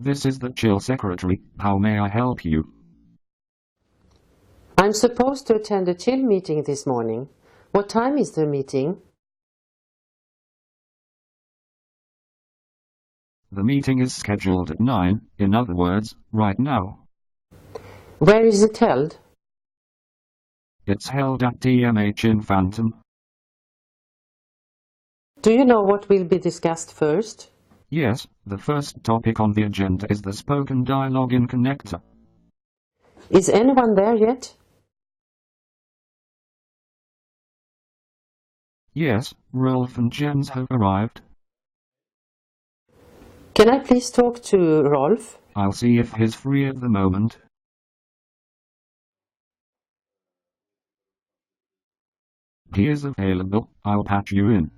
This is the CHIL secretary. How may I help you? I'm supposed to attend a CHIL meeting this morning. What time is the meeting? The meeting is scheduled at 9, in other words, right now. Where is it held? It's held at KTH in Phantom. Do you know what will be discussed first? Yes, the first topic on the agenda is the spoken dialogue in connector. Is anyone there yet? Yes, Rolf and Jens have arrived. Can I please talk to Rolf? I'll see if he's free at the moment. He is available. I'll patch you in.